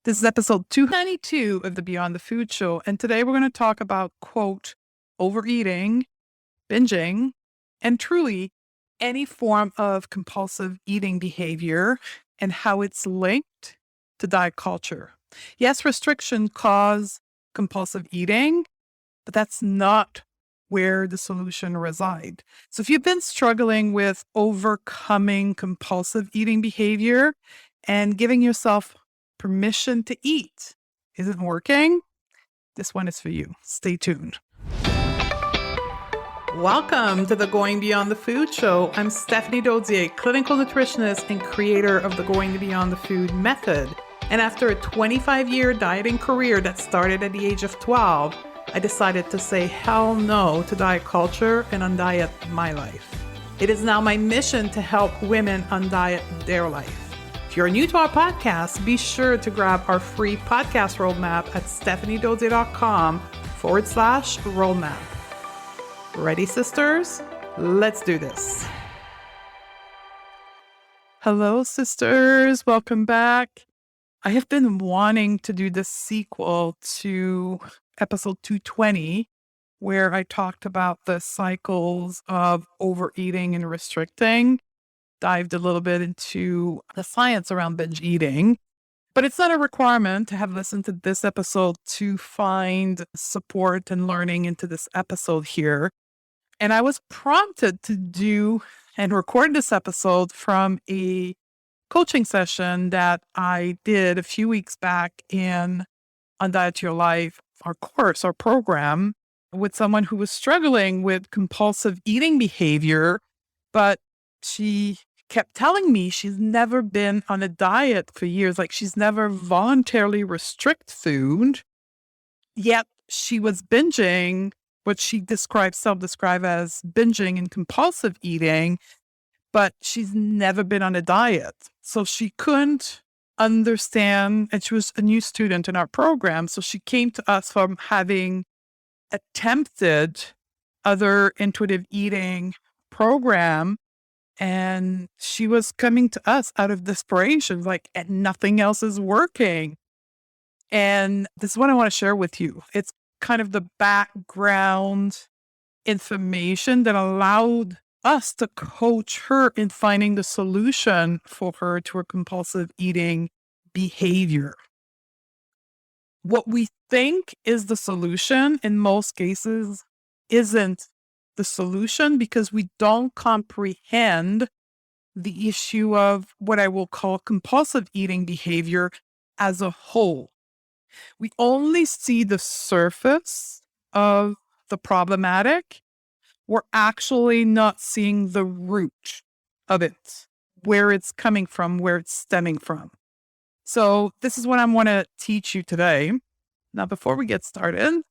This is episode 292 of the Beyond the Food Show. And today we're going to talk about, quote, overeating, binging, and truly any form of compulsive eating behavior and how it's linked to diet culture. Yes, restriction cause compulsive eating, but that's not where the solution resides. So if you've been struggling with overcoming compulsive eating behavior and giving yourself permission to eat isn't working, this one is for you. Stay tuned. Welcome to the Going Beyond the Food Show. I'm Stephanie Dodier, clinical nutritionist and creator of the Going Beyond the Food method. And after a 25-year dieting career that started at the age of 12, I decided to say hell no to diet culture and undiet my life. It is now my mission to help women undiet their life. If you're new to our podcast, be sure to grab our free podcast roadmap at stephaniedodier.com/roadmap. Ready, sisters? Let's do this. Hello, sisters. Welcome back. I have been wanting to do the sequel to episode 220, where I talked about the cycles of overeating and restricting. Dived a little bit into the science around binge eating, but it's not a requirement to have listened to this episode to find support and learning into this episode here. And I was prompted to do and record this episode from a coaching session that I did a few weeks back in Undiet Your Life, our course, our program, with someone who was struggling with compulsive eating behavior, but she kept telling me she's never been on a diet for years. Like she's never voluntarily restrict food, yet she was binging what she self-described as binging and compulsive eating, but she's never been on a diet. So she couldn't understand, and she was a new student in our program. So she came to us from having attempted other intuitive eating program. And she was coming to us out of desperation, like, and nothing else is working. And this is what I want to share with you. It's kind of the background information that allowed us to coach her in finding the solution for her to her compulsive eating behavior. What we think is the solution in most cases isn't the solution because we don't comprehend the issue of what I will call compulsive eating behavior as a whole. We only see the surface of the problematic. We're actually not seeing the root of it, where it's coming from, where it's stemming from. So this is what I want to teach you today. Now, before we get started,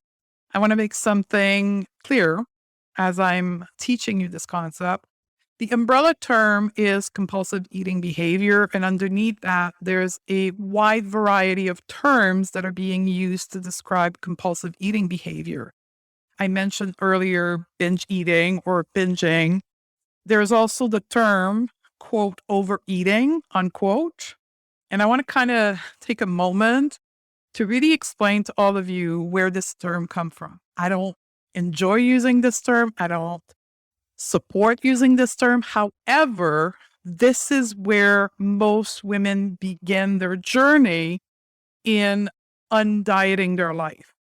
I want to make something clear as I'm teaching you this concept. The umbrella term is compulsive eating behavior, and underneath that, there's a wide variety of terms that are being used to describe compulsive eating behavior. I mentioned earlier binge eating or binging. There's also the term, quote, overeating, unquote. And I want to kind of take a moment to really explain to all of you where this term comes from. I don't enjoy using this term. I don't support using this term. However, this is where most women begin their journey in undieting their life.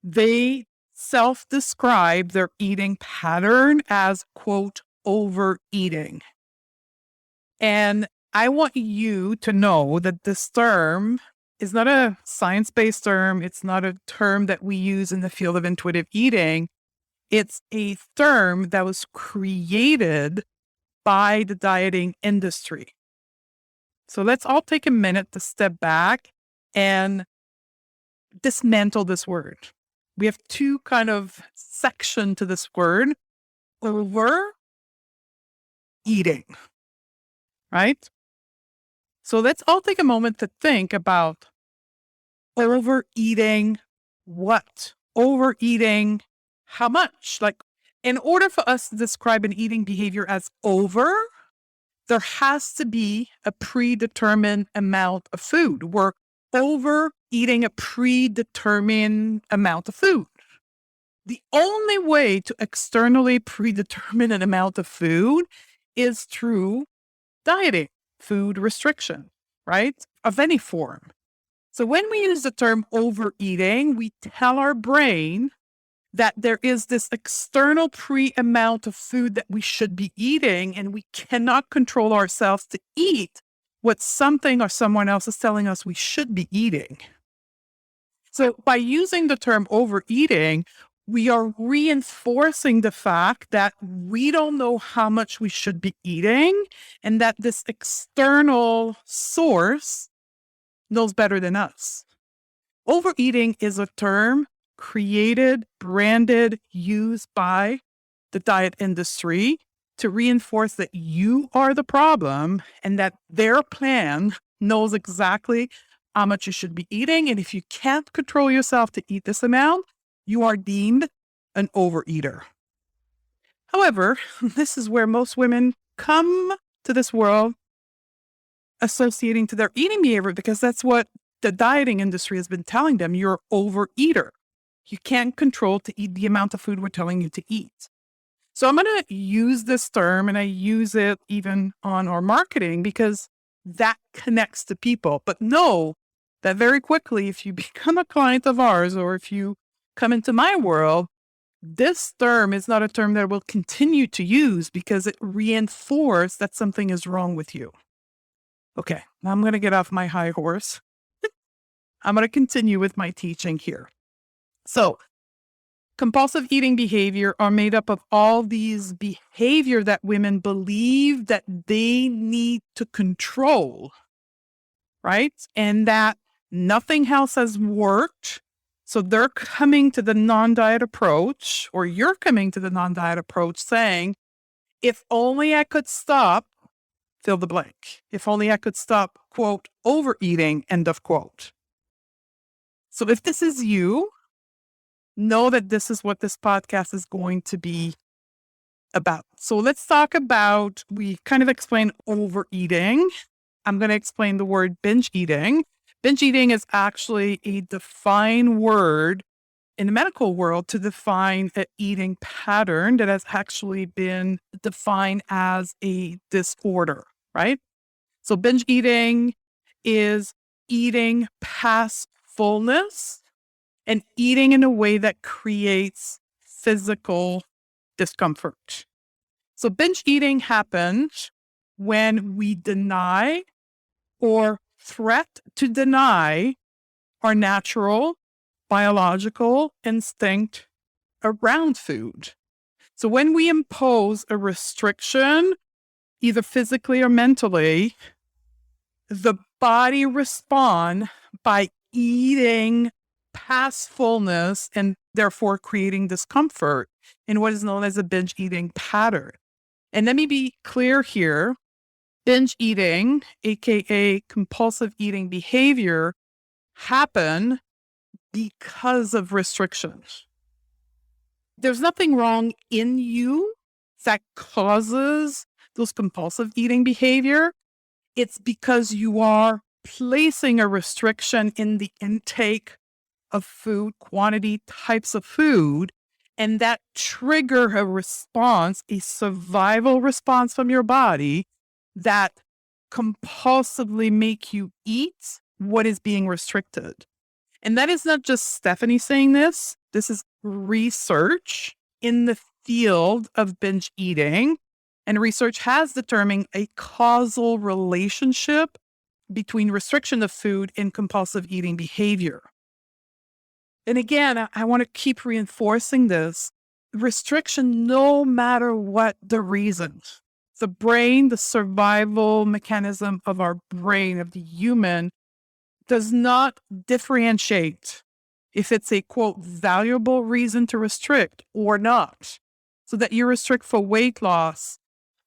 They self-describe their eating pattern as, quote, overeating. And I want you to know that this term is not a science-based term. It's not a term that we use in the field of intuitive eating. It's a term that was created by the dieting industry. So let's all take a minute to step back and dismantle this word. We have two kind of sections to this word. Overeating, right? So let's all take a moment to think about overeating what? Overeating how much? Like, in order for us to describe an eating behavior as over, there has to be a predetermined amount of food. We're overeating a predetermined amount of food. The only way to externally predetermine an amount of food is through dieting, food restriction, right? Of any form. So when we use the term overeating, we tell our brain that there is this external amount of food that we should be eating, and we cannot control ourselves to eat what something or someone else is telling us we should be eating. So by using the term overeating, we are reinforcing the fact that we don't know how much we should be eating and that this external source knows better than us. Overeating is a term created, branded, used by the diet industry to reinforce that you are the problem and that their plan knows exactly how much you should be eating. And if you can't control yourself to eat this amount, you are deemed an overeater. However, this is where most women come to this world associating to their eating behavior because that's what the dieting industry has been telling them. You're an overeater. You can't control to eat the amount of food we're telling you to eat. So I'm going to use this term, and I use it even on our marketing because that connects to people. But know that very quickly, if you become a client of ours or if you come into my world, this term is not a term that we'll continue to use because it reinforces that something is wrong with you. Okay, now I'm going to get off my high horse. I'm going to continue with my teaching here. So, compulsive eating behavior are made up of all these behavior that women believe that they need to control, right? And that nothing else has worked. So they're coming to the non-diet approach, or you're coming to the non-diet approach saying, if only I could stop, fill the blank. If only I could stop, quote, overeating, end of quote. So if this is you, know that this is what this podcast is going to be about. So let's talk about, we kind of explained overeating. I'm going to explain the word binge eating. Binge eating is actually a defined word in the medical world to define an eating pattern that has actually been defined as a disorder, right? So binge eating is eating past fullness and eating in a way that creates physical discomfort. So binge eating happens when we deny or threat to deny our natural biological instinct around food. So when we impose a restriction, either physically or mentally, the body responds by eating past fullness and therefore creating discomfort in what is known as a binge eating pattern. And let me be clear here. Binge eating, aka compulsive eating behavior, happen because of restrictions. There's nothing wrong in you that causes those compulsive eating behavior. It's because you are placing a restriction in the intake of food, quantity, types of food, and that trigger a response, a survival response from your body that compulsively make you eat what is being restricted. And that is not just Stephanie saying this. This is research in the field of binge eating. And research has determined a causal relationship between restriction of food and compulsive eating behavior. And again, I want to keep reinforcing this. Restriction, no matter what the reasons. The brain, the survival mechanism of our brain, of the human, does not differentiate if it's a, quote, valuable reason to restrict or not. So that you restrict for weight loss,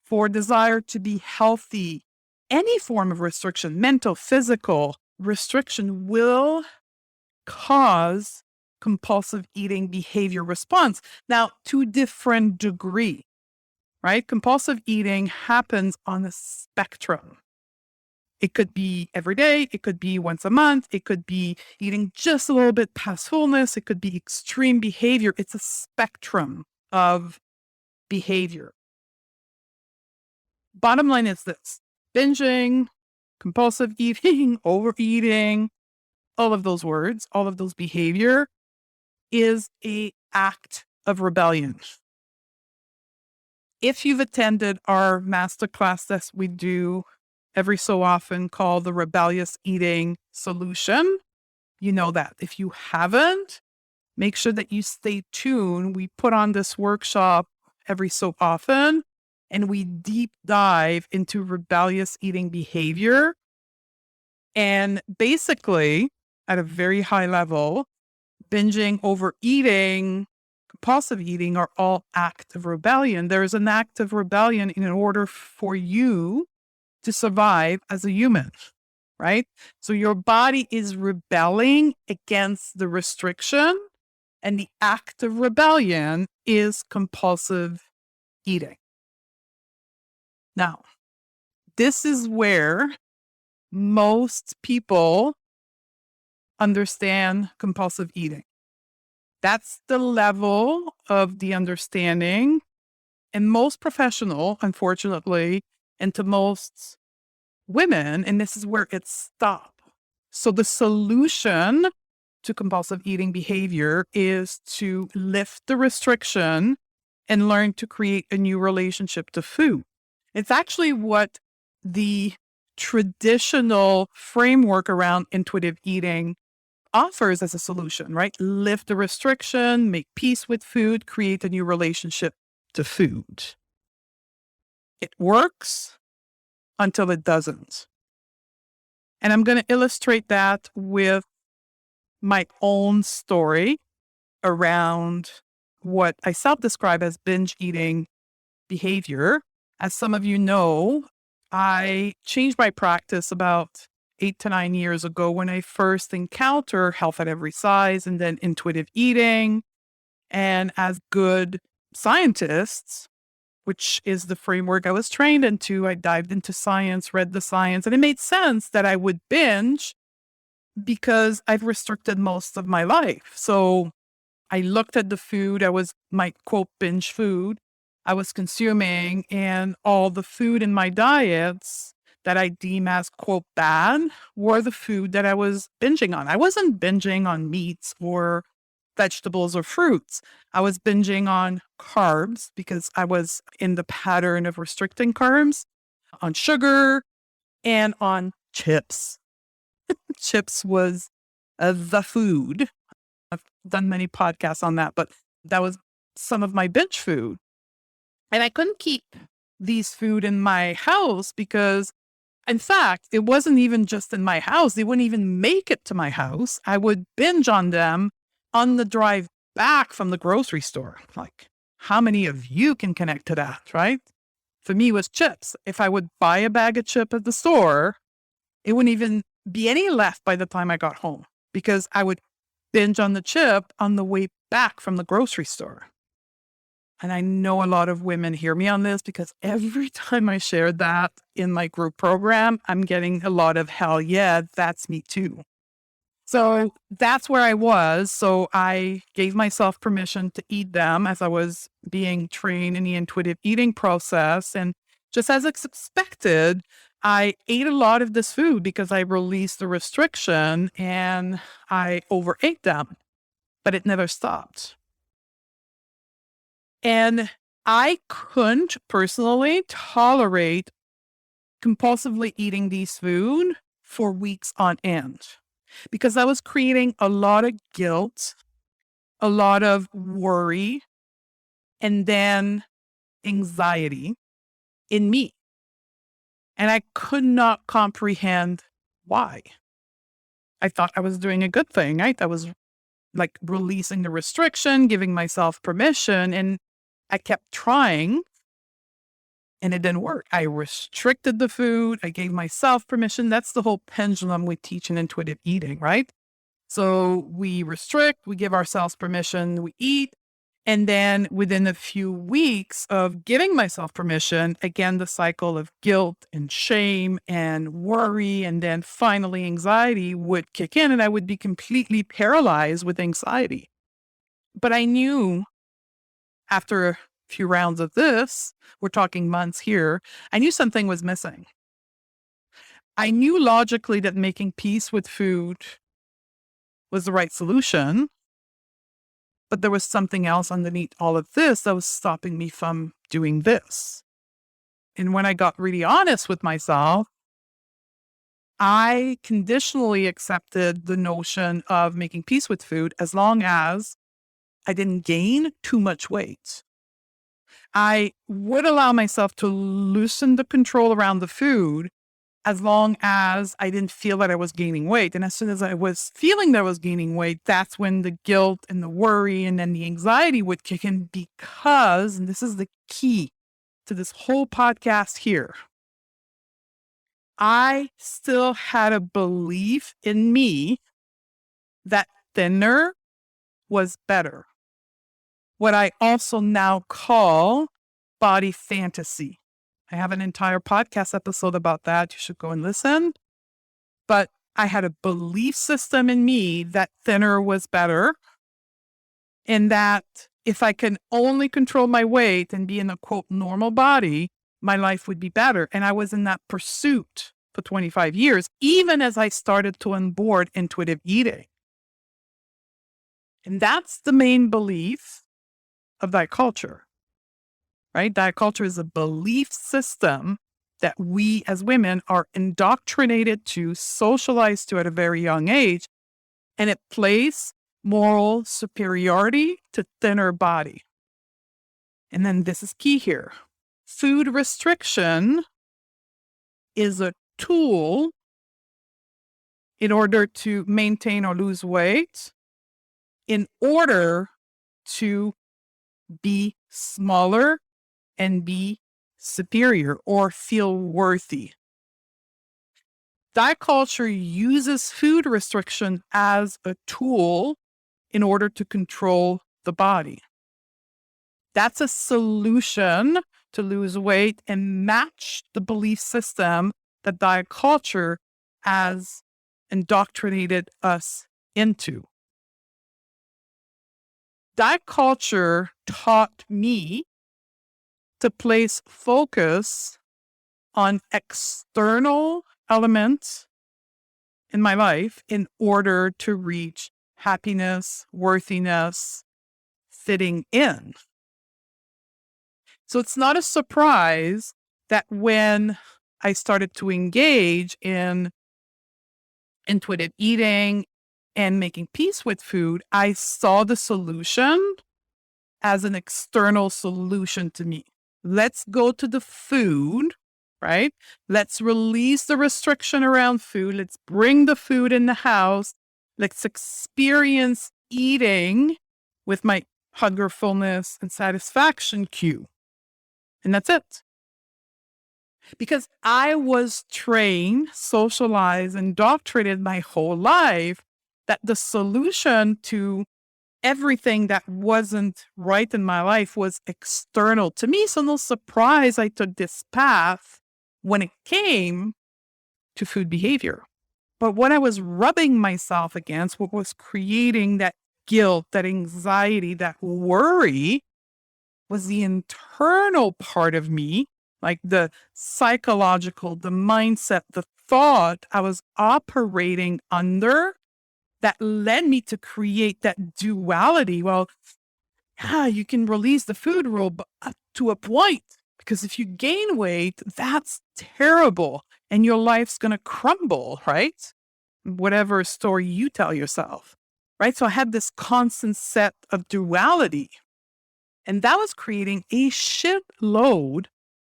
for desire to be healthy, any form of restriction, mental, physical restriction will cause compulsive eating behavior response. Now, to different degree, right? Compulsive eating happens on a spectrum. It could be every day. It could be once a month. It could be eating just a little bit past fullness. It could be extreme behavior. It's a spectrum of behavior. Bottom line is this: binging, compulsive eating, overeating, all of those words, all of those behavior is a act of rebellion. If you've attended our masterclass that we do every so often called the Rebellious Eating Solution, you know that. If you haven't, make sure that you stay tuned. We put on this workshop every so often, and we deep dive into rebellious eating behavior. And basically, at a very high level, binging, overeating, compulsive eating are all acts of rebellion. There is an act of rebellion in order for you to survive as a human, right? So your body is rebelling against the restriction, and the act of rebellion is compulsive eating. Now, this is where most people understand compulsive eating. That's the level of the understanding. And most professional, unfortunately, and to most women, and this is where it stops. So the solution to compulsive eating behavior is to lift the restriction and learn to create a new relationship to food. It's actually what the traditional framework around intuitive eating offers as a solution, right? Lift the restriction, make peace with food, create a new relationship to food. It works until it doesn't. And I'm going to illustrate that with my own story around what I self-describe as binge eating behavior. As some of you know, I changed my practice about 8 to 9 years ago when I first encountered health at every size and then intuitive eating. And as good scientists, which is the framework I was trained into, I dived into science, read the science, and it made sense that I would binge because I've restricted most of my life. So I looked at the food I was, my quote, binge food I was consuming, and all the food in my diets that I deem as quote bad were the food that I was binging on. I wasn't binging on meats or vegetables or fruits. I was binging on carbs because I was in the pattern of restricting carbs, on sugar, and on chips. Chips was the food. I've done many podcasts on that, but that was some of my binge food. And I couldn't keep these food in my house because, in fact, it wasn't even just in my house. They wouldn't even make it to my house. I would binge on them on the drive back from the grocery store. Like, how many of you can connect to that, right? For me, it was chips. If I would buy a bag of chips at the store, it wouldn't even be any left by the time I got home because I would binge on the chip on the way back from the grocery store. And I know a lot of women hear me on this because every time I share that in my group program, I'm getting a lot of hell yeah, that's me too. So that's where I was. So I gave myself permission to eat them as I was being trained in the intuitive eating process. And just as expected, I ate a lot of this food because I released the restriction and I overate them, but it never stopped. And I couldn't personally tolerate compulsively eating these food for weeks on end because I was creating a lot of guilt, a lot of worry, and then anxiety in me. And I could not comprehend why. I thought I was doing a good thing, right? I was like releasing the restriction, giving myself permission, and I kept trying and it didn't work. I restricted the food. I gave myself permission. That's the whole pendulum we teach in intuitive eating, right? So we restrict, we give ourselves permission, we eat. And then within a few weeks of giving myself permission, again, the cycle of guilt and shame and worry, and then finally anxiety would kick in, and I would be completely paralyzed with anxiety. But I knew after a few rounds of this, we're talking months here, I knew something was missing. I knew logically that making peace with food was the right solution, but there was something else underneath all of this that was stopping me from doing this. And when I got really honest with myself, I conditionally accepted the notion of making peace with food as long as I didn't gain too much weight. I would allow myself to loosen the control around the food as long as I didn't feel that I was gaining weight. And as soon as I was feeling that I was gaining weight, that's when the guilt and the worry and then the anxiety would kick in because, and this is the key to this whole podcast here, I still had a belief in me that thinner was better. What I also now call body fantasy. I have an entire podcast episode about that. You should go and listen. But I had a belief system in me that thinner was better, and that if I can only control my weight and be in a quote normal body, my life would be better. And I was in that pursuit for 25 years, even as I started to onboard intuitive eating. And that's the main belief of diet culture, right? Diet culture is a belief system that we as women are indoctrinated to, socialized to at a very young age, and it plays moral superiority to thinner body. And then this is key here. Food restriction is a tool in order to maintain or lose weight, in order to be smaller and be superior or feel worthy. Diet culture uses food restriction as a tool in order to control the body. That's a solution to lose weight and match the belief system that diet culture has indoctrinated us into. Diet culture taught me to place focus on external elements in my life in order to reach happiness, worthiness, fitting in. So it's not a surprise that when I started to engage in intuitive eating and making peace with food, I saw the solution as an external solution to me. Let's go to the food, right? Let's release the restriction around food. Let's bring the food in the house. Let's experience eating with my hunger, fullness, and satisfaction cue. And that's it. Because I was trained, socialized, indoctrinated my whole life that the solution to everything that wasn't right in my life was external to me. So no surprise I took this path when it came to food behavior. But what I was rubbing myself against, what was creating that guilt, that anxiety, that worry, was the internal part of me, like the psychological, the mindset, the thought I was operating under that led me to create that duality. Well, yeah, you can release the food rule, but up to a point, because if you gain weight, that's terrible and your life's going to crumble, right? Whatever story you tell yourself, right? So I had this constant set of duality. And that was creating a shitload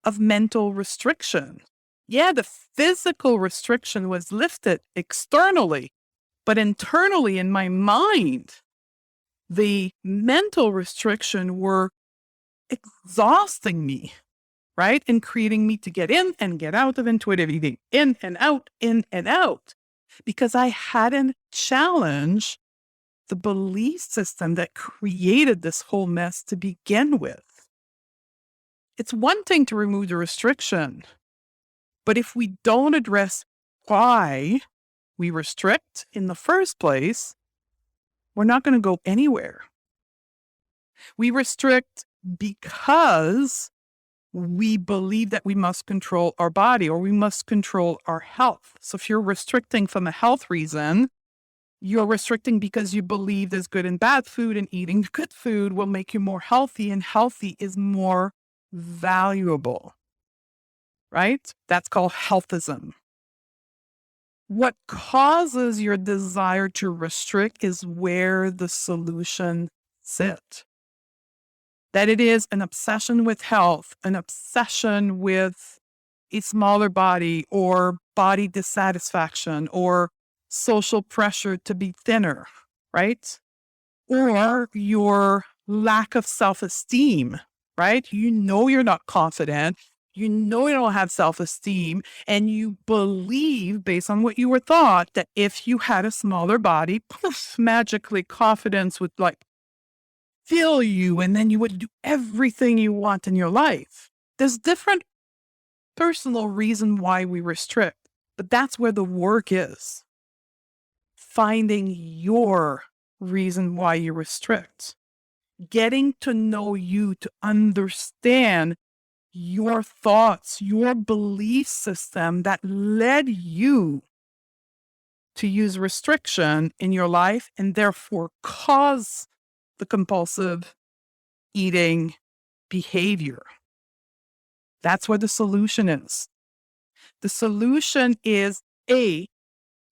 of mental restriction. Yeah, the physical restriction was lifted externally, but internally in my mind, the mental restriction were exhausting me, right? And creating me to get in and get out of intuitive eating, in and out, because I hadn't challenged the belief system that created this whole mess to begin with. It's one thing to remove the restriction, but if we don't address why we restrict in the first place, we're not going to go anywhere. We restrict because we believe that we must control our body or we must control our health. So if you're restricting from a health reason, you're restricting because you believe there's good and bad food, and eating good food will make you more healthy, and healthy is more valuable, right? That's called healthism. What causes your desire to restrict is where the solution sits. That it is an obsession with health, an obsession with a smaller body or body dissatisfaction or social pressure to be thinner, right? Or your lack of self-esteem, right? You know you're not confident. You know you don't have self-esteem, and you believe, based on what you were taught, that if you had a smaller body, poof, magically confidence would fill you, and then you would do everything you want in your life. There's different personal reason why we restrict, but that's where the work is. Finding your reason why you restrict. Getting to know you, to understand your thoughts, your belief system that led you to use restriction in your life and therefore cause the compulsive eating behavior. That's where the solution is. The solution is A,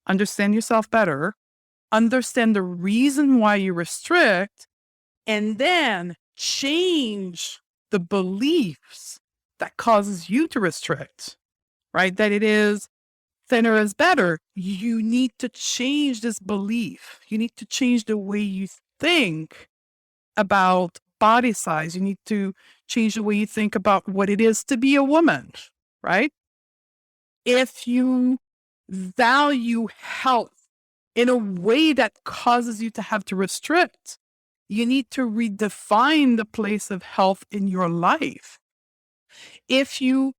understand yourself better, understand the reason why you restrict, and then change the beliefs that causes you to restrict, right? That it is thinner is better. You need to change this belief. You need to change the way you think about body size. You need to change the way you think about what it is to be a woman, right? If you value health in a way that causes you to have to restrict, you need to redefine the place of health in your life. If you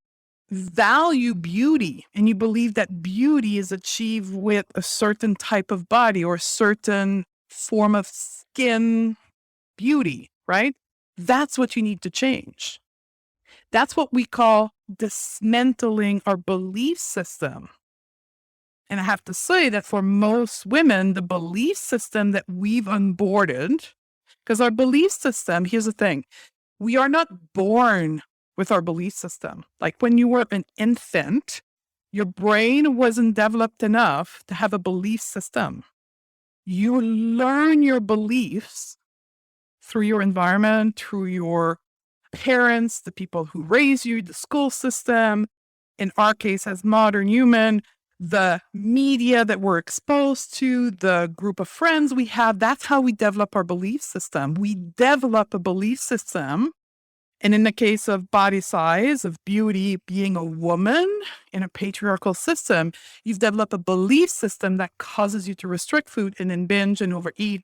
value beauty and you believe that beauty is achieved with a certain type of body or a certain form of skin beauty, right? That's what you need to change. That's what we call dismantling our belief system. And I have to say that for most women, the belief system that we've onboarded, because our belief system, here's the thing, we are not born with our belief system. Like when you were an infant, your brain wasn't developed enough to have a belief system. You learn your beliefs through your environment, through your parents, the people who raise you, the school system, in our case as modern human, the media that we're exposed to, the group of friends we have. That's how we develop our belief system. We develop a belief system. And in the case of body size, of beauty, being a woman in a patriarchal system, you've developed a belief system that causes you to restrict food and then binge and overeat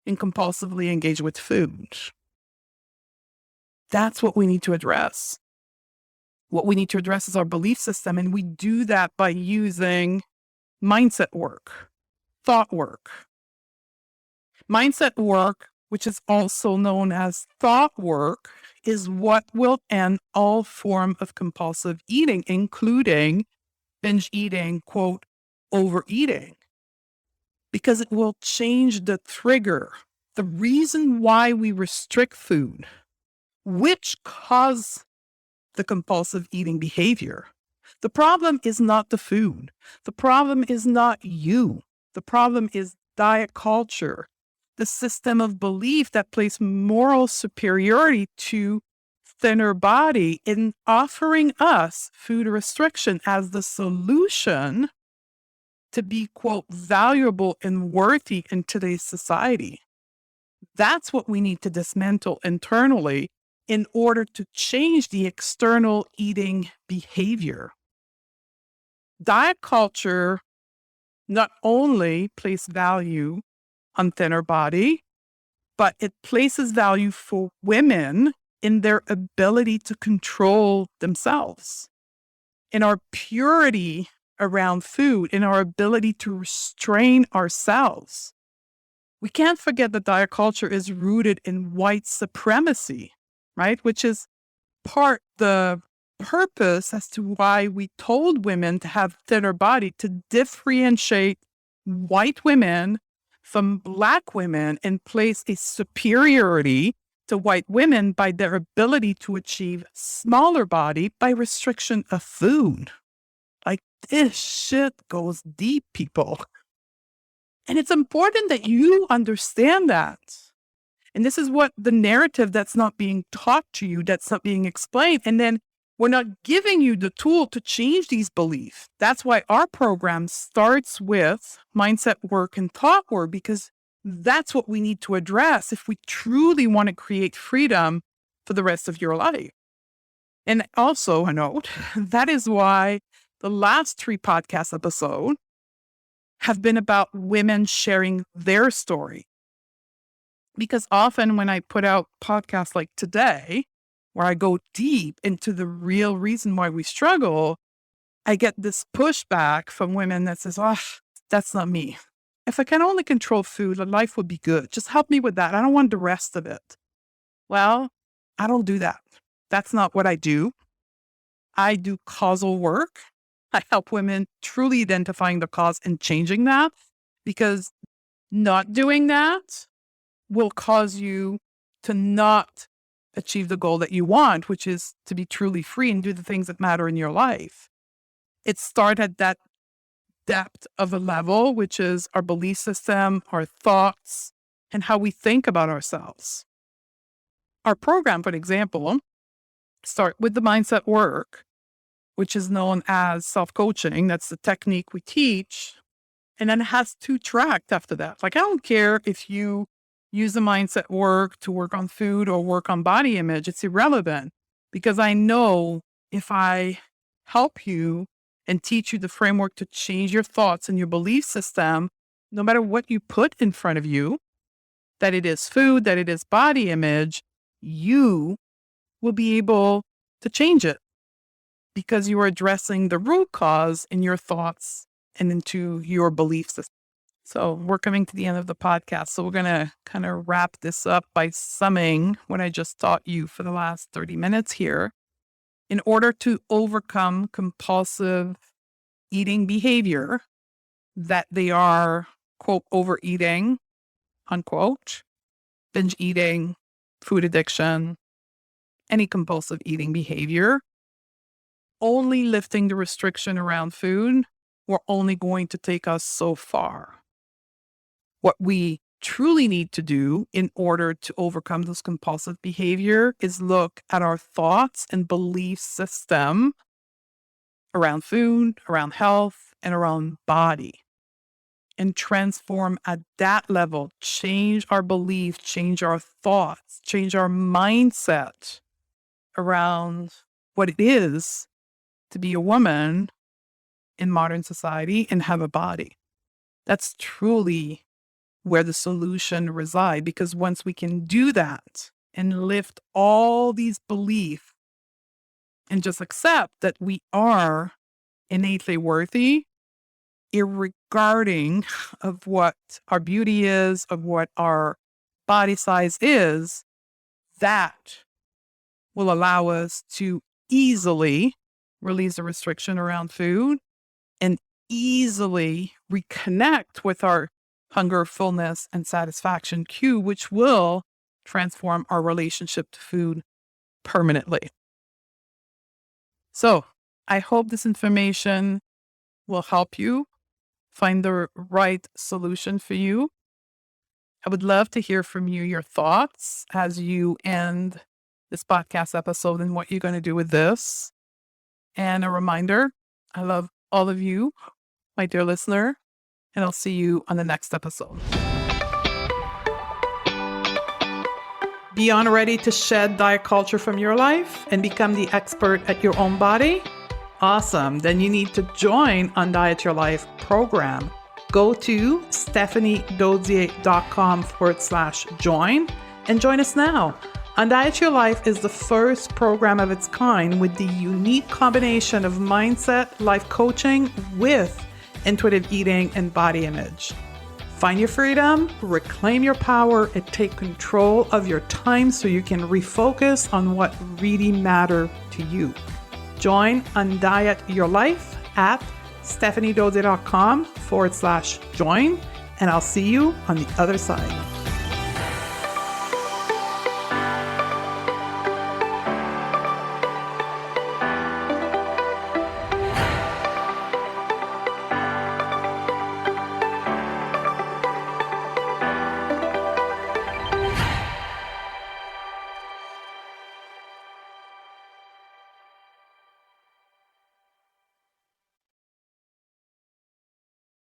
and compulsively engage with food. That's what we need to address. What we need to address is our belief system, and we do that by using mindset work, thought work. Mindset work, which is also known as thought work, is what will end all form of compulsive eating, including binge eating, quote, overeating, because it will change the trigger, the reason why we restrict food, which cause the compulsive eating behavior. The problem is not the food. The problem is not you. The problem is diet culture, the system of belief that places moral superiority to thinner body in offering us food restriction as the solution to be, quote, valuable and worthy in today's society. That's what we need to dismantle internally in order to change the external eating behavior. Diet culture not only places value on thinner body, but it places value for women in their ability to control themselves, in our purity around food, in our ability to restrain ourselves. We can't forget that diet culture is rooted in white supremacy, right? Which is part the purpose as to why we told women to have thinner body, to differentiate white women from Black women and place a superiority to white women by their ability to achieve smaller body by restriction of food. Like, this shit goes deep, people. And it's important that you understand that. And this is what the narrative that's not being taught to you, that's not being explained. And then we're not giving you the tool to change these beliefs. That's why our program starts with mindset work and thought work, because that's what we need to address if we truly want to create freedom for the rest of your life. And also a note, that is why the last 3 podcast episodes have been about women sharing their story. Because often when I put out podcasts like today, where I go deep into the real reason why we struggle, I get this pushback from women that says, oh, that's not me. If I can only control food, life would be good. Just help me with that. I don't want the rest of it. Well, I don't do that. That's not what I do. I do causal work. I help women truly identifying the cause and changing that, because not doing that will cause you to not achieve the goal that you want, which is to be truly free and do the things that matter in your life. It starts at that depth of a level, which is our belief system, our thoughts, and how we think about ourselves. Our program, for example, start with the mindset work, which is known as self-coaching. That's the technique we teach. And then it has 2 tracks after that. Like, I don't care if you use the mindset work to work on food or work on body image. It's irrelevant, because I know if I help you and teach you the framework to change your thoughts and your belief system, no matter what you put in front of you, that it is food, that it is body image, you will be able to change it, because you are addressing the root cause in your thoughts and into your belief system. So we're coming to the end of the podcast. So we're going to kind of wrap this up by summing what I just taught you for the last 30 minutes here. In order to overcome compulsive eating behavior, that they are, quote, overeating, unquote, binge eating, food addiction, any compulsive eating behavior, only lifting the restriction around food, we're only going to take us so far. What we truly need to do in order to overcome this compulsive behavior is look at our thoughts and belief system around food, around health, and around body, and transform at that level, change our belief, change our thoughts, change our mindset around what it is to be a woman in modern society and have a body. That's truly where the solution resides, because once we can do that and lift all these beliefs and just accept that we are innately worthy, irregarding of what our beauty is, of what our body size is, that will allow us to easily release the restriction around food and easily reconnect with our hunger, fullness, and satisfaction cue, which will transform our relationship to food permanently. So I hope this information will help you find the right solution for you. I would love to hear from you, your thoughts as you end this podcast episode and what you're going to do with this. And a reminder, I love all of you, my dear listener, and I'll see you on the next episode. Beyond ready to shed diet culture from your life and become the expert at your own body? Awesome. Then you need to join Undiet Your Life program. Go to stephaniedodier.com/join and join us now. Undiet Your Life is the first program of its kind with the unique combination of mindset, life coaching with intuitive eating and body image. Find your freedom, reclaim your power, and take control of your time so you can refocus on what really matters to you. Join Undiet Your Life at stephaniedodier.com/join, and I'll see you on the other side.